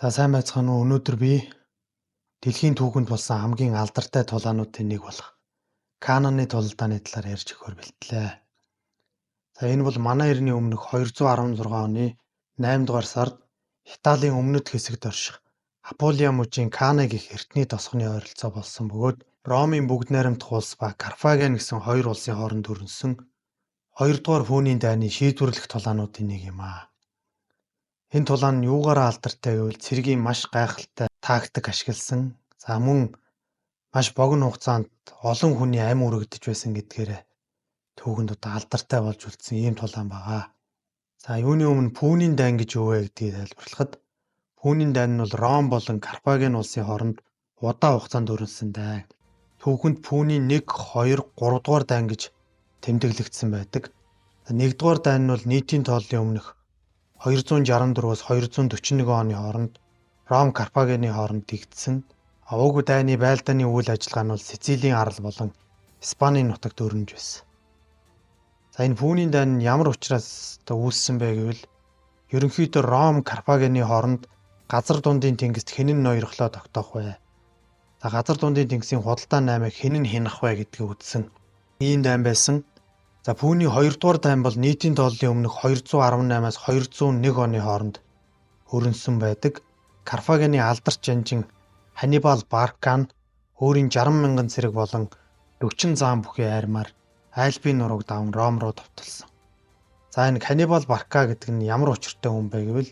За сайн байцгаана уу. Өнөөдөр би дэлхийн түүхэнд болсон хамгийн алдартай тулаануудын нэг болох Кананы тулалдааны талаар ярьж өгөхөөр бэлтлээ. За энэ бол манай эртний өмнөх 216 оны 8 дугаар сард Италийн өмнөд хэсэгт орших Апулия мужийн Кана гэх эртний тосгоны ойролцоо болсон бөгөөд Ромын бүгд найрамдах улс ба Карфаген гэсэн хоёр улсын хооронд өрнөсөн 2 дугаар пүүний дайны шийдвэрлэх тулаануудын нэг юм аа. Энэ тулаан нь юугаараа алдартай гэвэл цэргийн маш гайхалтай тактик ашигласан. За мөн маш богино хугацаанд олон хүний амь үрэгдэж байсан гэдгээр түүхэнд одоо алдартай болж үлдсэн ийм тулаан байгаа. За юуны өмнө пүүний дайн гэж юу вэ гэдгийг тайлбарлахад пүүний дайн нь бол Ром болон Карфаген улсын хооронд удаан хугацаанд өрнөсөн дайн. Түүхэнд пүүний 1, 2, 3 дугаар дайн гэж тэмдэглэгдсэн байдаг. 1 дугаар дайн нь бол нийтийн тооллын өмнөх 264-өөс 241 оны хооронд Ром Карфагены хооронд дэгдсэн. Уг дайны байлдааны үйл ажиллагаа нь бол Сицилийн арал болон Испанийн нутагт өрнөж байсан. За энэ пүүний дайн нь ямар учраас үүссэн бэ гэвэл ерөнхийдөө Ром Карфагены хооронд газар дундын тэнгист хэн нь ноёрхлоо тогтоох вэ? За газар дундын тэнгисийн худалдаа наймыг хэн нь хянах вэ гэдгийг үзсэн. Ийм дайн байсан. За пүүний 2 дугаар дайн бол нийтийн тооллын өмнөх 218-аас 201 оны хооронд өрнөсөн байдаг. Карфагены алдарч жанжин Ханнибал Барка нь өөрийн 60,000 цэрэг болон 40 заан бүхий айрмаар Альпийн нурууг даван Ром руу товтолсон. За энэ Ханнибал Барка гэдэг нь ямар учиртай хүн бэ гэвэл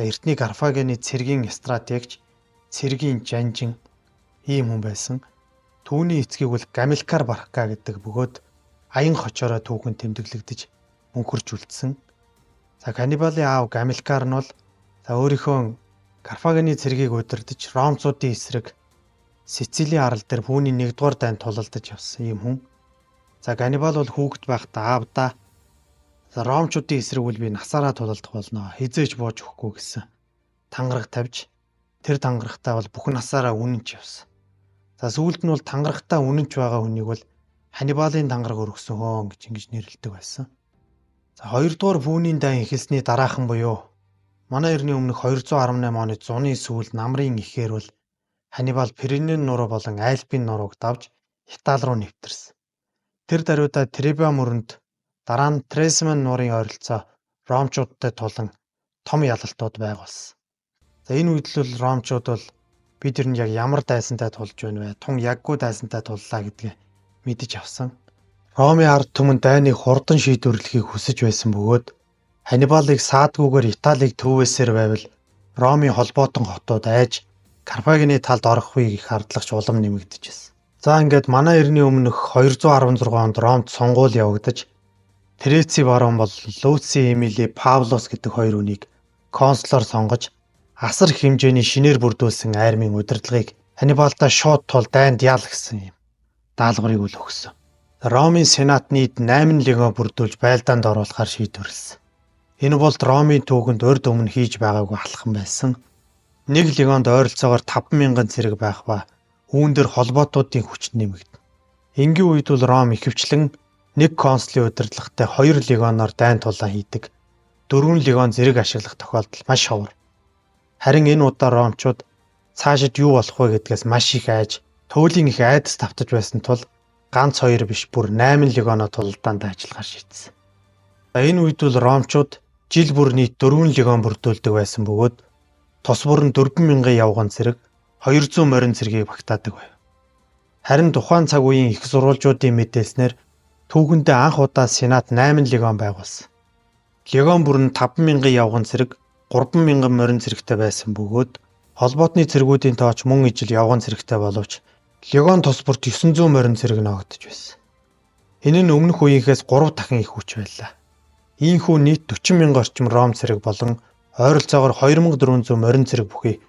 эртний Карфагены цэргийн стратегч, цэргийн жанжин ийм хүн байсан. Түүний эцгийг бол Гамилкар Барка гэдэг бөгөөд аян хочоороо түүхэнд тэмдэглэгдэж мөнхөрч үлдсэн. За Ханнибалын аав Гамилкар нь бол өөрийнхөө Карфагены цэргийг удирдах Ромцуудын эсрэг Сицилийн арал дээр пүүний 1 дугаар дайнд тулалдаж явсан юм хүн. За Ганнибал бол хүүхэд байхдаа аавдаа Ромчуудын эсрэг үл би насаараа тулалдах болно. Хизээж бууж өгөхгүй гэсэн тангараг тавьж тэр тангарагтаа бол бүх насаараа үнэнч явсан. За сүүлд нь бол тангарагтаа үнэнч байгаа хүнийг бол Ханнибалын тангараг өргөсөн хөөн гэж ингэж нэрлэдэг байсан. За 2 дугаар пүүний дайн эхэлсний дараахан буюу манай эртний өмнөх 218 оны зуны сүүлд намрын ихээр бол Ханнибал Пиренен нуруу болон Альпийн нурууг давж Итали руу нэвтэрсэн. Тэр даруйдаа Требиа мөрөнд дараа нь Тресман нуурын ойролцоо Ромчуудтай тулан том ялалтууд байгуулсан. За энэ үед л Ромчууд бол бид ер нь яг ямар дайсантай тулж байна вэ? Тун яггүй дайсантай туллаа гэдгээ мэдэж авсан. Ромын ард түмэн дайныг хурдан шийдвэрлэхийг хүсэж байсан бөгөөд Ханнибалыг саадгүйгээр Италиг төвөөсөр байвал Ромын холбоотон хотууд айж Карфагены талд орохгүй их хардлагч улам нэмэгдэж байсан. За ингээд манай эртний өмнөх 216 онд Ромд сонгуул явагдаж Треци барон бол Луци Эмили Паулос гэдэг хоёр хүнийг консулоор сонгож асар их хэмжээний шинээр бүрдүүлсэн армийн удирдлагыг Ханнибалдаа шууд тул дайнд яал гэсэн юм даалгаврыг өгсөн. Ромын сенат нийт 8 легион бүрдүүлж байлдаанд оруулахар шийдвэрлэсэн. Энэ бол Ромын түүхэнд урд өмнө хийж байгаагүй алхам байсан. Нэг легионд ойролцоогоор 5,000 цэрэг байх ба үүн дээр холбоотуудын хүч нэмэгдэнэ. Энгийн үед бол Ром ихэвчлэн нэг консулын удирдлагатай 2 легионоор дайн тулаан хийдэг. 4 легион зэрэг ашиглах тохиолдол маш ховор. Харин энэ удаа Ромчууд цаашид юу болох вэ гэдгээс маш их айж туулийн их айдас тавтаж байсан тул ганц 2 биш бүр 8 легионоо тулалдаанд ажиллахаар шийдсэн. Энэ үед бол Ромчууд жил бүр нийт 4 легион бүрдүүлдэг байсан бөгөөд тус бүр нь 4,000 явган цэрэг 200 морин цэргийг багтаадаг байв. Харин тухайн цаг үеийн их сурвалжуудын мэдээлснээр түүхэндээ анх удаа сенат 8 легион байгуулсан. Легион бүр нь 5,000 явган цэрэг 3,000 морин цэрэгтэй байсан бөгөөд холбоотны цэргүүдийн тооч мөн ижил явган цэрэгтэй боловч легион тус бүрт 900 морин цэрэг ногдож байсан. Энэ нь өмнөх үеийнхээс 3 дахин их хүч байлаа. Ийхүү нийт 40,000 орчим Ром цэрэг болон ойролцоогоор 2,400 морин цэрэг бүхий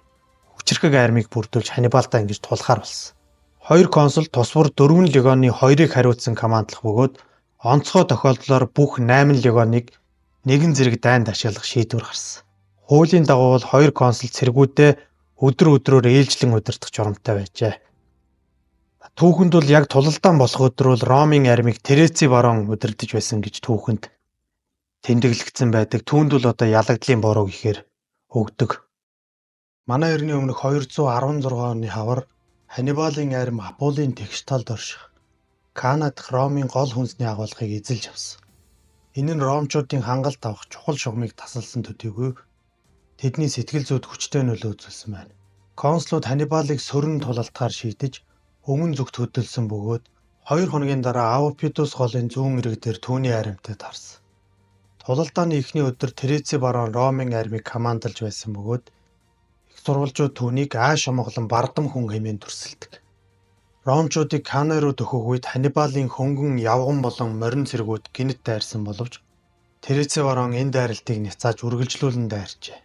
хүчирхэг армийг бүрдүүлж Ханнибалдаа ингэж тулахаар болсон. Хоёр консул тус бүр 4 легионы 2-ыг хариуцсан командлах бөгөөд онцгой тохиолдлоор бүх 8 легионыг нэгэн зэрэг дайнд ашиглах шийдвэр гарсан. Хуулийн дагуу бол хоёр консул цэргүүдээ өдөр өдрөөр ээлжлэн удирдах журамтай байжээ. Түүхэнд бол яг тулалдаан болох өдөр бол Ромын армийг Треци барон удирдах байсан гэж түүхэнд тэмдэглэгдсэн байдаг. Түүнд бол одоо ялагдлын буруу гэхээр өгдөг. Манай эртний өмнөх 216 оны хавар Ханнибалын арим Апулын тэгш талд орших Канад дахь Ромын гол хүнсний агуулгыг эзэлж авсан. Энэ нь ромчуудын хангалт авах чухал шугамыг тасалсан төдийгүй тэдний сэтгэл зүйд хүчтэй нөлөө үзүүлсэн байна. Консулууд Ханнибалыг сөрөн тулалтахаар шийдэж өмнө зүгт хөдөлсөн бөгөөд 2 хоногийн дараа Авпитус голын зүүн эрэг дээр түүний аримтай таарсан. Тулалдааны эхний өдөр Тереци барон Ромын армийг командалж байсан бөгөөд их сурвалжууд түүнийг ааш омголон бардам хүн хэмээн дүрсэлдэг. Ромчуудыг Кана руу дөхөх үед Ханнибалын хөнгөн явган болон морин цэргүүд гинт дайрсан боловч Тереци барон энэ дайралтыг няцааж үргэлжлүүлэн дайрчээ.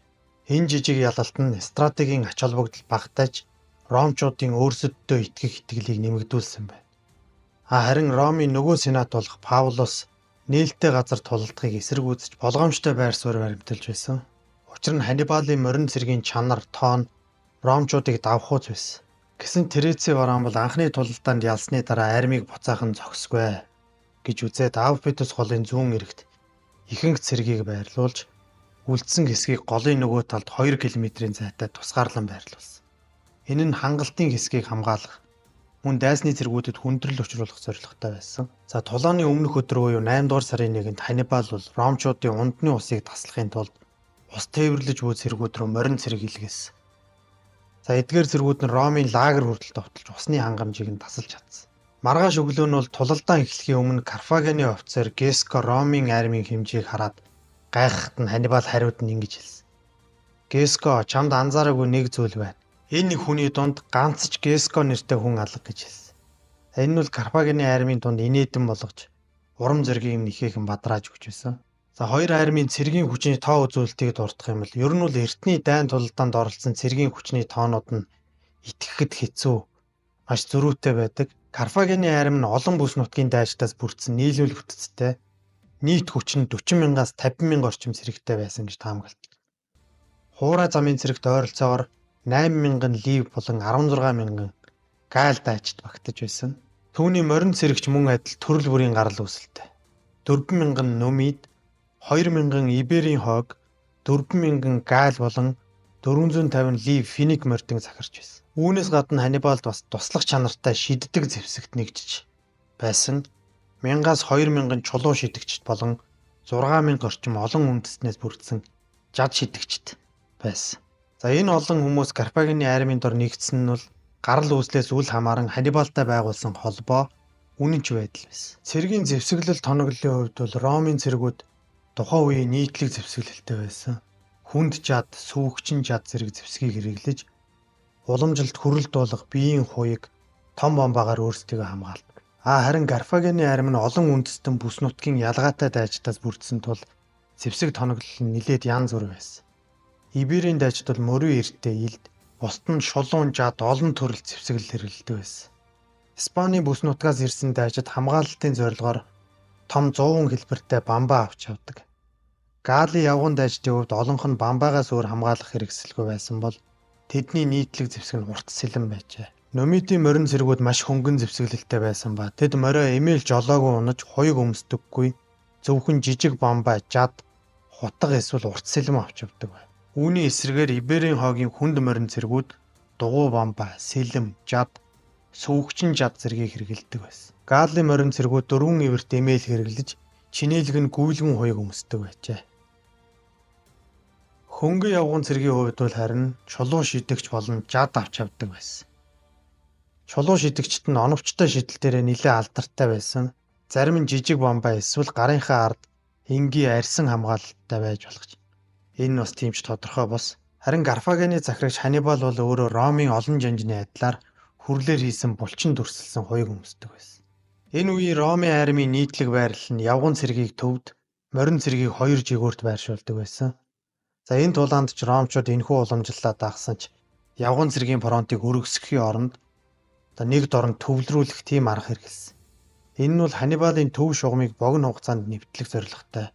Энэ жижиг ялалт нь стратегийн ач холбогдол багтааж ромчуудын өөрсөддөө итгэх итгэлийг нэмэгдүүлсэн байна. Харин Ромын нөгөө сенат болох Паулус нээлттэй газар тулалдахыг эсэргүүцэж болгоомжтой байр суурь баримталж байсан. Учир нь Ханнибалын морин цэргийн чанар, тоон ромчуудыг давхууц байсан. Гэсэн Тереци барон бол анхны тулалдаанд ялсны дараа армийг буцаахан зогсгүй гэж үзээд Авпитус голын зүүн эрэгт ихэнх цэргийг байрлуулж үлдсэн хэсгийг голын нөгөө талд 2 км-ийн зайтай тусгаарлан байрлуулсан. Энэ нь хангалтын хэсгийг хамгаалах, мөн дайсны цэргүүдэд хүндрэл учруулах зорилготой байсан. Тулааны өмнөх өдөр буюу 8 дугаар сарын 1-нд Ханнибал бол ромчуудын ундны усыг таслахын тулд ус тээвэрлэж буй цэргүүд рүү морин цэрэг илгээсэн. Эдгээр цэргүүд нь Ромын лагер хүртэл товтолж усны хангамжийг нь тасалж чадсан. Маргааш өглөө нь бол тулалдаан эхлэхийн өмнө Карфагены офицер Геско Ромын армийн хэмжээг хараад гайхахад нь Ханнибал хариуд нь ингэж хэлсэн. Геско, чамд анзаараагүй нэг зүйл байна. Энэ хүний дунд ганц ч Геско нэртэй хүн алга гэж хэлсэн. Энэ нь бол Карфагены армийн дунд инээдэн болгож урам зориг юм нэхээхэн бадрааж өгч байсан. Хоёр армийн цэргийн хүчний тоо үзүүлэлтийг дурдах юм бол ер нь бол эртний дайн тулалдаанд оролцсон цэргийн хүчний тоонууд нь итгэхэд хэцүү, маш зөрүүтэй байдаг. Карфагены арми нь олон бүс нутгийн дайчдаас бүрдсэн нийлүүл бүтцтэй. Нийт хүч нь 40,000-аас 50,000 орчим цэрэгтэй байсан гэж таамагладаг. Хуурай замын цэрэгт ойролцоогоор 8,000 лив болон 16,000 гаал дайчид багтаж байсан. Түүний морин цэрэгч мөн адил төрөл бүрийн гарал үүсэлтэй. 4,000 нөмид, 2,000 иберийн хог, 4,000 гаал болон 450 лив финик мордын захирч байсан. Үүнээс гадна Ханнибалд бас туслах чанартай шиддэг зэвсэгт нэгжиж байсан. 1000-аас 2000 чулуу шидэгчд болон 6,000 орчим олон үндэстнээс бүрдсэн жад шидэгчд байсан. Энэ олон хүмүүс Карфагены армийн дор нэгдсэн нь бол гарал үүслээс үл хамааран Ханнибалтай байгуулсан холбоо үнэнч байдал байсан. Цэргийн зэвсэглэл тоноглолын хувьд бол Ромын цэргүүд тухайн үеийн нийтлэг зэвсэглэлтэй байсан. Хүнд жад, сүүгчин жад зэрэг зэвсгийг хэрэглэж уламжилт хүрэлт болох биеийн хуйг том бомбаагаар өөрсдийгөө хамгаалдаг. Харин Карфагены арми нь олон үндэстэн бүс нутгийн ялгаатай дайчдаас бүрдсэн тул зэвсэг тоноглол нь нэлээд янз бүр байсан. Иберийн дайчид бол мөрийн эрттэй илд, бусд нь шулуун жад олон төрөл зэвсэглэл хэрэглэдэг байсан. Испаний бүс нутгаас ирсэн дайчид хамгаалалтын зорилгоор том 100 хэлбэртэй бамбаа авч явдаг. Гаали явган дайчдын хувьд олонх нь бамбаагаас өөр хамгаалах хэрэгсэлгүй байсан бол тэдний нийтлэг зэвсэг нь урт сэлэн байжээ. Номидын морин цэргүүд маш хөнгөн зэвсэглэлтэй байсан ба тэд морио эмээл жолоогүй унаж хуйг өмсдөггүй, зөвхөн жижиг бамбаа, жад, хутга эсвэл урт сэлэм авч явдаг байв. Үүний эсрэгээр Иберийн хогийн хүнд морин цэргүүд дугуй бамбаа, сэлэм, жад, сүүгчин жад зэргийг хэрэглэдэг байсан. Гаали морин цэргүүд 4 ивэрт эмээл хэрэглэж чинээлэг нь гүйлгэн хуйг өмсдөг байжээ. Хөнгөн явган цэргийн хувьд бол харин чулуу шидэгч болон жад авч явдаг байсан. Чулуу шидэгчт нь оновчтой шидэл дээрээ нэлээд алдартай байсан. Зарим нь жижиг бамбаа эсвэл гарынхаа ард энгийн арьсан хамгаалалттай байж болох. Энэ бас тийм ч тодорхой бос. Харин Карфагены захирагч Ханнибал бол өөрөө Ромын олон жанжны адилаар хүрлээр хийсэн булчин дүрсэлсэн хуйг өмсдөг байсан. Энэ үеийн Ромын армийн нийтлэг байрлал нь явган цэргийг төвд, морин цэргийг 2 жигүүрт байршуулдаг байсан. Энэ тулаанд ч ромчууд энэхүү уламжлалаа дагсан ч явган цэргийн фронтыг өргөсгөхийн оронд нэг дорн төвлөрүүлэх тийм арга хэрэгэлсэн. Энэ нь бол Ханнибалын төв шугамыг богино хугацаанд нэвтлэх зорилготой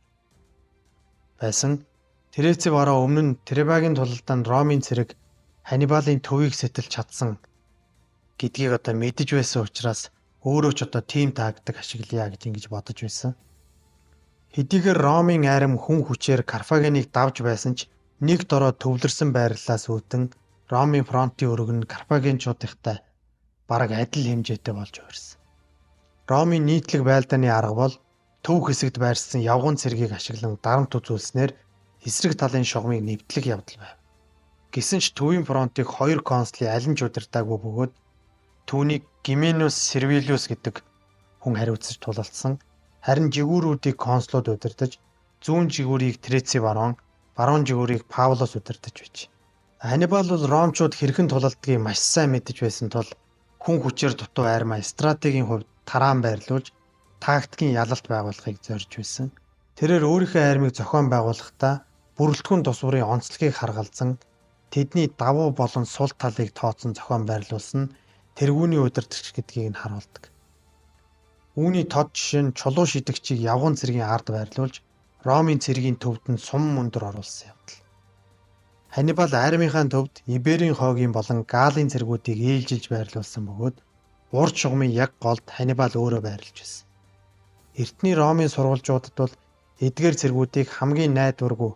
байсан. Тереци бараа өмнө нь Требагийн тулалдаанд Ромын цэрэг Ханнибалын төвийг сэтэлж чадсан гэдгийг мэдэж байсан учраас өөрөө ч тийм тактик ашиглая гэж ингэж бодож байсан. Хэдийгээр Ромын арим хүн хүчээр Карфагеныг давж байсан ч нэг дороо төвлөрсөн байрлалаас үүдэн Ромын фронтын өргөн нь Карфагенчуудынхтай бараг адил хэмжээтэй болж хувирсан. Ромын нийтлэг байлдааны арга бол төв хэсэгт байршсан явган цэргийг ашиглан дарамт үзүүлснээр эсрэг талын шугамыг нэвтлэх явдал байв. Гэсэн ч төвийн фронтыг хоёр консулын аль нь ч удирдаагүй бөгөөд түүнийг Гименус Сервилиус гэдэг хүн хариуцаж тулалдсан. Харин жигүүрүүдийг консулууд удирдаж, зүүн жигүүрийг Треци барон жигүүрийг Паулос удирдаж байж. Ханнибал бол ромчууд хэрхэн тулалдгийг маш сайн мэдэж байсан тул хүн хүчээр дутуу армаа стратегийн хувьд тараан байрлуулж тактикийн ялалт байгуулахыг зорж байсан. Тэрээр өөрийнхөө армийг зохион байгуулахдаа бүрэлдэхүүн тусварын онцлогийг харгалзан тэдний давуу болон сул талыг тооцсон зохион байрлуулсан нь тэргүүний удирдагч гэдгийг нь харуулдаг. Үүний тод жишээ нь чулуу шидэгчийг явган цэргийн ард байрлуулж Ромын цэргийн төвд нь сум мөндөр оруулсан явдал. Ханнибал армийнхаа төвд Иберийн хойгийн болон Галын цэргүүдийг ээлжилж байрлуулсан бөгөөд урд шугамын яг голд Ханнибал өөрөө байрлаж байсан. Эртний Ромын сурвалжуудад бол эдгээр цэргүүдийг хамгийн найдваргүй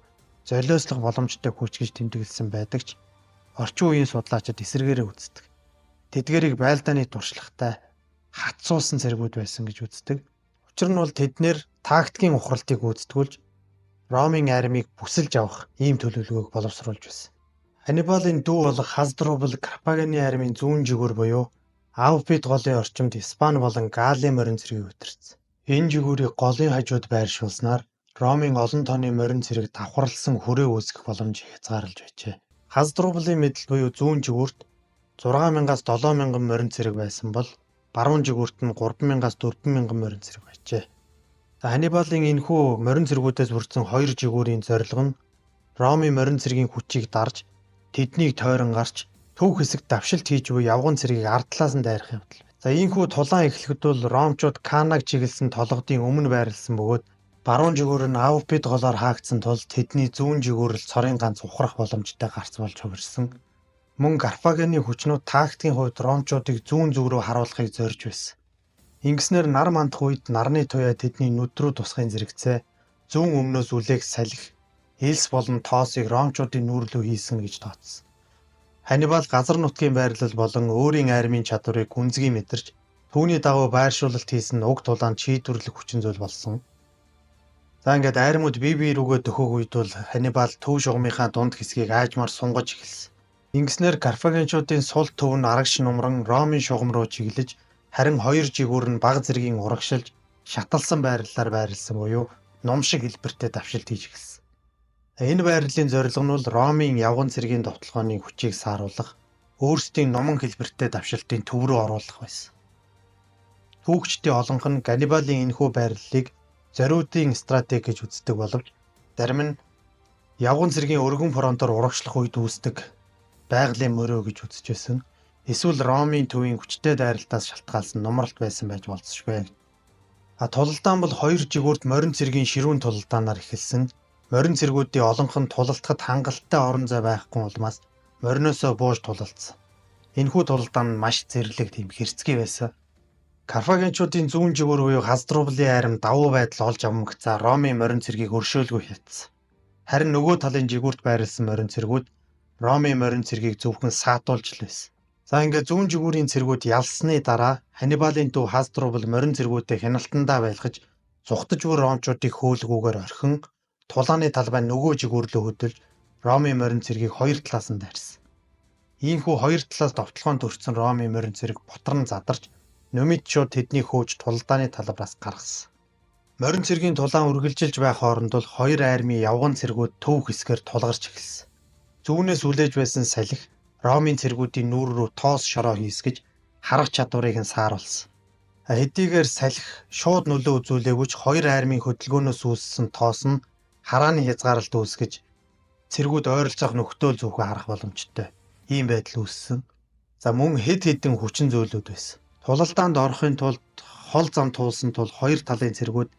золиослох боломжтой хүч гэж тэмдэглэсэн байдаг ч орчин үеийн судлаачид эсэргээрээ үздэг. Тэдгээрийг байлдааны туршлагатай хатсуулсан цэргүүд байсан гэж үздэг. Учир нь бол тэднэр тактикийн ухралтыг гүйцэтгүүлж Ромын армийг бүсэлж авах ийм төлөвлөгөөг боловсруулж байсан. Ханнибалын дүү болох Хасдрубал Карфагены армийн зүүн жигүүр буюу Авпид голын орчимд Испани болон Галийн морин цэргийг удирдсан. Энэ жигүүрийг голын хажууд байршуулснаар Ромын олон тооны морин цэрэг давхарлсан хүрээ үүсгэх боломж хязгаарлаж байжээ. Хасдрубалын мэдэл буюу зүүн жигүүрт 6000-аас 7000 морин цэрэг байсан бол баруун жигүүрт нь 3000-аас 4000 морин цэрэг байжээ. Ханнибалын энэхүү морин цэргүүдээс бүрдсэн хоёр жигүүрийн зорилго нь Ромын морин цэргийн хүчийг дарж тэднийг тойрон гарч төв хэсэгт давшилт хийж буй явган цэргийг ард талаас нь дайрах явдал. Ийхүү тулаан эхлэхэд бол ромчууд Канаг чиглэсэн толгодын өмнө байрлсан бөгөөд баруун жигүүр нь Авпид голоор хаагдсан тул тэдний зүүн жигүүрэл цорын ганц ухрах боломжтой гарц болж хувирсан. Мөн Карфагены хүчнүүд тактикийн хувьд ромчуудыг зүүн зүг рүү харуулахыг зорж байсан. Ингэснээр нар мандах үед нарны туяа тэдний нүд рүү тусахын зэрэгцээ зүүн өмнөөс үлээх салхи, элс болон тоосыг ромчуудын нүүрлүү хийсэн гэж тооцсон. Ханнибал газар нутгийн байрлал болон өөрийн армийн чадварыг гүнзгий мэдэрч түүний дагуу байршуулалт хийсэн уг тулаанд шийдвэрлэх хүчин зүйл болсон. За ингээд армууд бие рүүгээ дөхөх үед бол Ханнибал төв шугамынхаа дунд хэсгийг аажмаар сунгаж эхэлсэн. Ингэснээр Карфагенчуудын сул төв нь арагш нумран Ромын шугам руу чиглэж харин хоёр жигүүр нь баг зэргийн урагшилж шаталсан байрлалаар байрлсан буюу ном шиг хэлбэртэй давшилт хийж эхэлсэн. Энэ байрлалын зорилго нь бол Ромын явган цэргийн довтлогооны хүчийг сааруулах, өөрсдийн номон хэлбэртэй давшилтын төв рүү оруулах байсан. Түүхчдийн олонх нь Ганнибалын энэхүү байрлалыг зориудын стратеги гэж үздэг боловч зарим нь явган цэргийн өргөн фронтоор урагшлах үед үүсдэг байгалийн мөрөө гэж үзэж байсан. Эсвэл Ромын төвийн хүчтэй дайралтаас шалтгаалсан нумралт байсан байж болзошгүй. Тулалдаан бол хоёр жигүүрт морин цэргийн ширүүн тулалдаанаар эхэлсэн. Морин цэргүүдийн олонх нь тулалдахад хангалттай орон зай байхгүй улмаас мориноосоо бууж тулалдсан. Энэхүү тулалдаан нь маш зэрлэг тийм хэрцгий байсан. Карфагенчуудын зүүн жигүүр буюу Хасдрублын арим давуу байдал олж авмагцаа Ромын морин цэргийг өршөөлгүй хятсан. Харин нөгөө талын жигүүрт байрласан морин цэргүүд Ромын морин цэргийг зөвхөн саатуулж л байсан. За ингээд зүүн жигүүрийн цэргүүд ялсны дараа Ханнибалын дүү Хасдрубал морин цэргүүдэд хяналтандаа байлгаж зүхтаж буй ромчуудыг хөөлгүүгээр орхин тулааны талбай нөгөө жигүүр рүү хөдөлж Ромын морин цэргийг хоёр талаас нь дайрсан. Ийхүү хоёр талаас довтлогоон төрсэн Ромын морин цэрэг ботарн задарч Нөмид шууд тэдний хөөж тулалдааны талбараас гаргасан. Морин цэргийн тулаан үргэлжилж байх хооронд бол хоёр армийн явган цэргүүд төв хэсгээр тулгарч эхэлсэн. Зүүнээс хүлээж байсан салхи Ромын цэргүүдийн нүүр рүү тоос шороо хийсгэж харах чадварыг нь сааруулсан. Хэдийгээр салхи шууд нөлөө үзүүлээгүй ч хоёр армийн хөдөлгөөнөөс үүссэн тоос нь харааны хязгаарлалт үүсгэж цэргүүд ойролцоох нөхдөөл зүгөө харах боломжтой. Ийм байдал үүссэн. За мөн хэд хэдэн хүчин зүйлүүд байсан. Тулалдаанд орохын тулд хол зам туулсан тул хоёр талын цэргүүд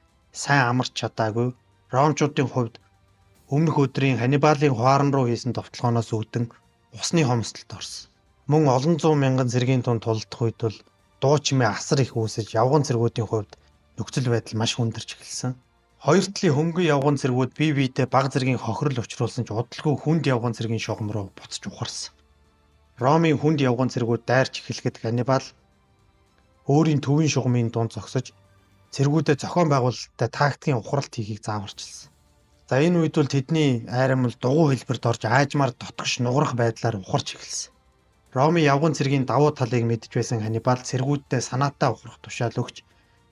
сайн амарч чадаагүй. Ромчуудын хувьд өмнөх өдрийн Ханнибалын хуаран руу хийсэн довтлогооноос үүдэн усны хомсдолд орсон. Мөн олон зуун мянган цэргийн тунд тулдах үед бол дуу чимээ асар их үүсэж явган цэргүүдийн хувьд нөхцөл байдал маш хүндэрч эхэлсэн. Хоёр талын хөнгөн явган цэргүүд бие биедээ баг зэргийн хохирол учруулсан ч удалгүй хүнд явган цэргийн шугам руу буцаж ухарсан. Ромын хүнд явган цэргүүд дайрч эхлэхэд Ганнибал өөрийн төвийн шугамын дунд зогсож цэргүүдэд зохион байгуулалттай тактикийн ухралт хийхийг зааварчилсан. За энэ үед бол тэдний айрамл дугуй хэлбэрт орж аажмаар дотгош нугарах байдлаар ухарч эхэлсэн. Ромын явган цэргийн давуу талыг мэдж байсан Ганнибал цэргүүддээ санаатай ухрах тушаал өгч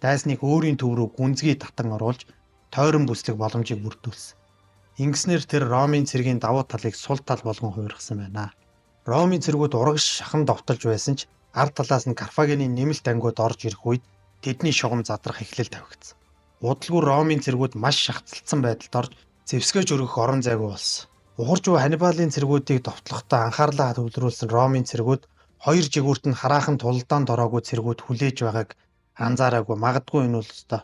дайсныг өөрийн төв рүү гүнзгий татан оруулж тойрон бүслэх боломжийг бүрдүүлсэн. Ингэснээр тэр Ромын цэргийн давуу талыг сул тал болгон хувиргасан байна. Ромын цэргүүд урагш шахан довтолж байсан ч ард талаас нь Карфагений нэмэлт ангиуд орж ирэх үед тэдний шугам задрах эхлэл тавигдсан. Удалгүй Ромын цэргүүд маш шахацлалсан байдалд орж зэвсгэж өргөх орон зайгүй болсон. Ухарч буй Ханнибалын цэргүүдийг довтлохдоо анхаарлаа төвлөрүүлсэн Ромын цэргүүд хоёр жигүүрт нь хараахан тулдаанд ороогүй цэргүүд хүлээж байгааг анзаараагүй. Магадгүй энэ бол өстой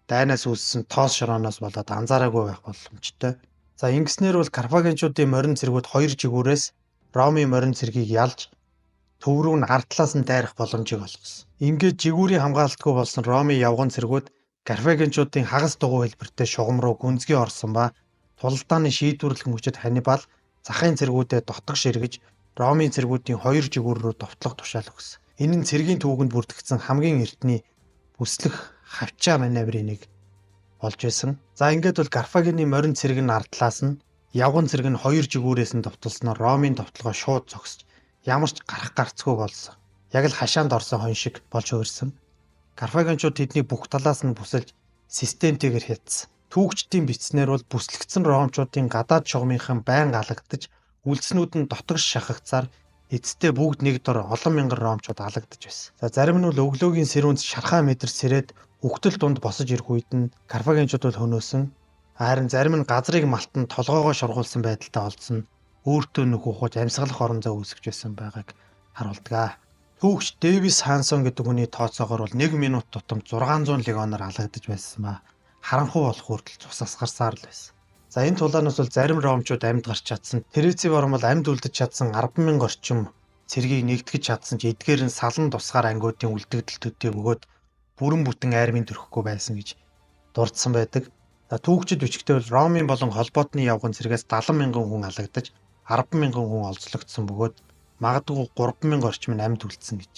дайнаас үүссэн тоос шорооноос болоод анзаараагүй байх боломжтой. За ингэснээр бол Карфагенчуудын морин цэргүүд хоёр жигүүрээс Ромын морин цэргийг ялж төв рүү нь ард талаас нь дайрах боломжийг олгосон. Ингээд жигүүрийн хамгаалтгүй болсон Ромын явган цэргүүд Карфагенчуудын хагас дугуй хэлбэртэй шугам руу гүнзгий орсон ба тулалдааны шийдвэрлэх мөчөд Ханнибал захын цэргүүдэд дотгош эргэж Ромын цэргүүдийн хоёр жигүүр рүү довтлох тушаал өгсөн. Энэ нь цэргийн түүхэнд бүртгэгдсэн хамгийн эртний бүслэх хавчаа маневрын нэг болж байсан. За ингээд бол Карфагений морин цэрэг нь ард талаас нь явган цэрэг нь хоёр жигүүрээс нь довтолсноор Ромын довтлогоо шууд зогсож ямар ч гарах гарцгүй болсон. Яг л хашаанд орсон хон шиг болж хувирсан. Карфагенчууд тэднийг бүх талаас нь бүсэлж системтэйгээр хятсан. Түүхчдийн бичснээр бол бүслэгдсэн ромчуудын гадаад шугамынхан байнга алагдаж үлдснүүд нь дотогш шахагцаар эцэстээ бүгд нэг дор олон мянган ромчууд алагдаж байсан. За зарим нь бол өглөөгийн сэрүүнд шархаа мэдэр сэрээд үхтэл дунд босож ирэх үед нь Карфагенчууд бол хөнөөсөн. Харин зарим нь газрыг малтан толгоогоо шургуулсан байдалтай олдсон. Өөртөө нөх ухаж амьсгалах орон зай үүсгэж байсан байгааг харуулдаг. Түүхч Дэвис Хансон гэдэг хүний тооцоогоор бол 1 минут тутамд 600 легионоор алагдаж байсан ба харанхуй болох хүртэл цус асгарсаар л байсан. За энэ тулаанаас бол зарим ромчууд амьд гарч чадсан. Тереци баруун бол амьд үлдэж чадсан 10,000 орчим цэргийг нэгтгэж чадсан ч эдгээр нь салан тусгаар ангиудын үлдэгдэлтүүдийг өгөөд бүрэн бүтэн айрмын төрөхгүй байсан гэж дурдсан байдаг. За түүхчид бичгтээ бол Ромын болон холбоотны явган цэргээс 70,000 хүн алагдаж 10,000 хүн олзлогдсон бөгөөд магадгүй 3,000 орчим нь амьд үлдсэн гэж.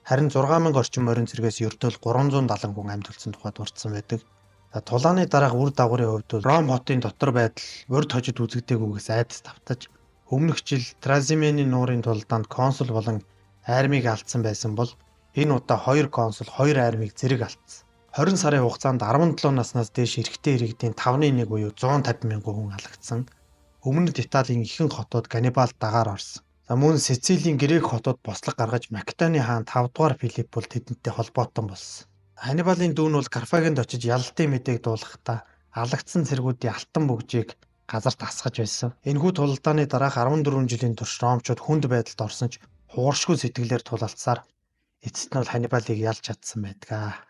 Харин 6,000 орчим морин цэргээс ердөө 370 хүн амьд үлдсэн тухай дурдсан байдаг. Тулааны дараах үр дагаврын хувьд бол Ром хотын дотор байдал урд хожид үзэгдээгүйгээс айдас тавтаж өмнөх жил Тразимены нуурын тулдаанд консул болон армийг алдсан байсан бол энэ удаа 2 консул 2 армийг зэрэг алдсан. 20 сарын хугацаанд 17 наснаас дээш эрэгтэй иргэдийн 5-1 буюу 150,000 хүн алагдсан. Өмнөд Италийн ихэнх хотууд Ганнибал дагаар орсон. За мөн Сицилийн грек хотууд бослог гаргаж Македоны хаан 5 дугаар Филипп бол тэдэнтэй холбоотон болсон. Ханнибалын дүүн бол Карфагенд очиж ялалтын мэдээг дуулахдаа алагдсан цэргүүдийн алтан бүгжийг газарт асгаж байсан. Энэхүү тулалдааны дараах 14 жилийн турш ромчууд хүнд байдалд орсон ч хугаршгүй сэтгэлээр тулалцсаар эцэст нь бол Ханнибалыг ялж чадсан байдаг.